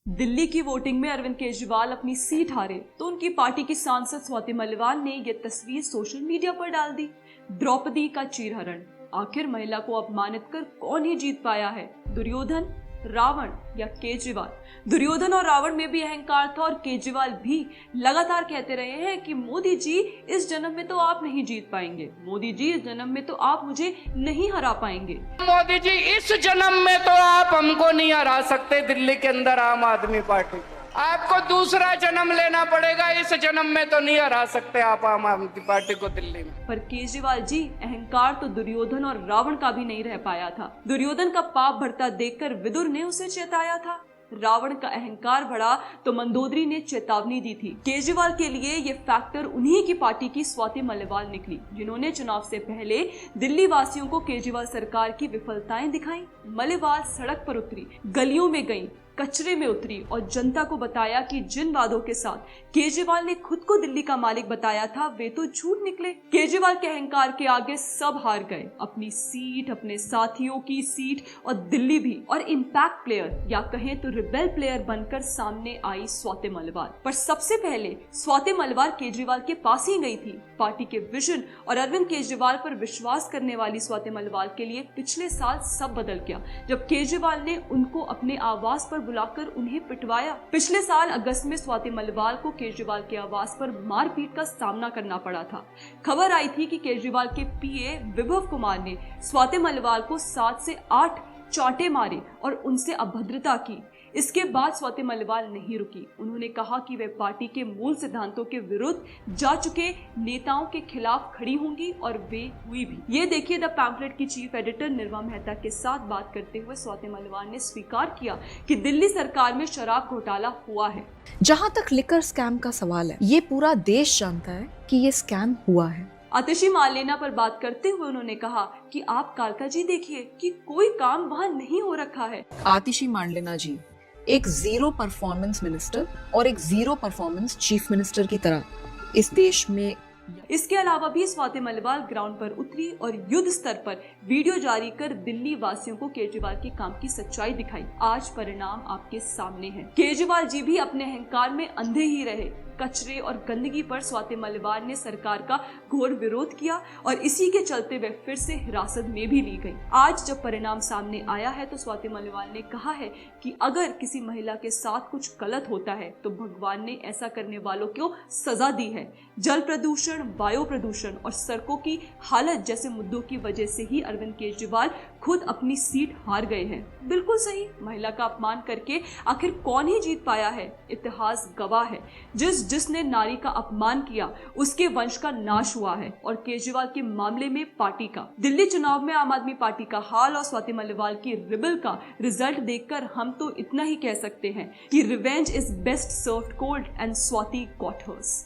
दिल्ली की वोटिंग में अरविंद केजरीवाल अपनी सीट हारे तो उनकी पार्टी की सांसद स्वाति मलिवाल ने यह तस्वीर सोशल मीडिया पर डाल दी। द्रौपदी का चीरहरण। आखिर महिला को अपमानित कर कौन ही जीत पाया है, दुर्योधन, रावण या केजरीवाल? दुर्योधन और रावण में भी अहंकार था और केजरीवाल भी लगातार कहते रहे हैं कि मोदी जी इस जन्म में तो आप नहीं जीत पाएंगे, मोदी जी इस जन्म में तो आप मुझे नहीं हरा पाएंगे, मोदी जी इस जन्म में तो आप हमको नहीं हरा सकते। दिल्ली के अंदर आम आदमी पार्टी आपको दूसरा जन्म लेना पड़ेगा, इस जन्म में तो नहीं हरा सकते आप आम आदमी पार्टी को दिल्ली में। पर केजरीवाल जी अहंकार तो दुर्योधन और रावण का भी नहीं रह पाया था। दुर्योधन का पाप बढ़ता देखकर विदुर ने उसे चेताया था, रावण का अहंकार बढ़ा तो मंदोदरी ने चेतावनी दी थी। केजरीवाल के लिए ये फैक्टर उन्हीं की पार्टी की स्वाति मलिवाल निकली, जिन्होंने चुनाव से पहले दिल्ली वासियों को केजरीवाल सरकार की विफलताएं दिखाई। मलिवाल सड़क पर उतरी, गलियों में गई, कचरे में उतरी और जनता को बताया कि जिन वादों के साथ केजरीवाल ने खुद को दिल्ली का मालिक बताया था वे तो झूठ निकले। केजरीवाल के अहंकार के आगे सब हार गए, अपनी सीट, अपने साथियों की सीट और दिल्ली भी। और इम्पैक्ट प्लेयर या कहें तो रिबेल प्लेयर बनकर सामने आई स्वाति मलिवाल। पर सबसे पहले स्वाति मलिवाल केजरीवाल के पास ही गई थी। पार्टी के विजन और अरविंद केजरीवाल पर विश्वास करने वाली स्वाति मलिवाल के लिए पिछले साल सब बदल गया जब केजरीवाल ने उनको अपने आवास पर बुलाकर उन्हें पिटवाया। पिछले साल अगस्त में स्वाति मलिवाल को केजरीवाल के आवास पर मारपीट का सामना करना पड़ा था। खबर आई थी कि केजरीवाल के पीए विभव कुमार ने स्वाति मलिवाल को 7 से 8 चांटे मारे और उनसे अभद्रता की। इसके बाद स्वाति मलिवाल नहीं रुकी। उन्होंने कहा कि वे पार्टी के मूल सिद्धांतों के विरुद्ध जा चुके नेताओं के खिलाफ खड़ी होंगी और वे हुई भी। ये देखिए द पैम्फलेट की चीफ एडिटर निर्वा मेहता के साथ बात करते हुए स्वाति मलिवाल ने स्वीकार किया कि दिल्ली सरकार में शराब घोटाला हुआ है। जहां तक लिकर स्कैम का सवाल है, ये पूरा देश जानता है कि ये स्कैम हुआ है। आतिशी मालेना पर बात करते हुए उन्होंने कहा कि आप कालका जी देखिए कि कोई काम वहाँ नहीं हो रखा है। आतिशी मालेना जी एक जीरो परफॉर्मेंस मिनिस्टर और एक जीरो परफॉर्मेंस चीफ मिनिस्टर की तरह इस देश में। इसके अलावा भी स्वाति मलिवाल ग्राउंड पर उतरी और युद्ध स्तर पर वीडियो जारी कर दिल्ली वासियों को केजरीवाल के काम की सच्चाई दिखाई। आज परिणाम आपके सामने है। केजरीवाल जी भी अपने अहंकार में अंधे ही रहे। कचरे और गंदगी पर स्वाति मलिवाल ने सरकार का घोर विरोध किया और इसी के चलते वे फिर से हिरासत में भी ली गई। आज जब परिणाम सामने आया है तो स्वाति मलिवाल ने कहा है कि अगर किसी महिला के साथ कुछ गलत होता है तो भगवान ने ऐसा करने वालों को सजा दी है। जल प्रदूषण, वायु प्रदूषण और सड़कों की हालत जैसे मुद्दों की वजह से ही अरविंद केजरीवाल खुद अपनी सीट हार गए हैं। बिल्कुल सही, महिला का अपमान करके आखिर कौन ही जीत पाया है? इतिहास गवाह है, जिसने नारी का अपमान किया उसके वंश का नाश हुआ है। और केजरीवाल के मामले में पार्टी का। दिल्ली चुनाव में आम आदमी पार्टी का हाल और स्वाति मलिवाल की रिबेल का रिजल्ट देखकर हम तो इतना ही कह सकते हैं कि revenge is best served cold and Swati got hers.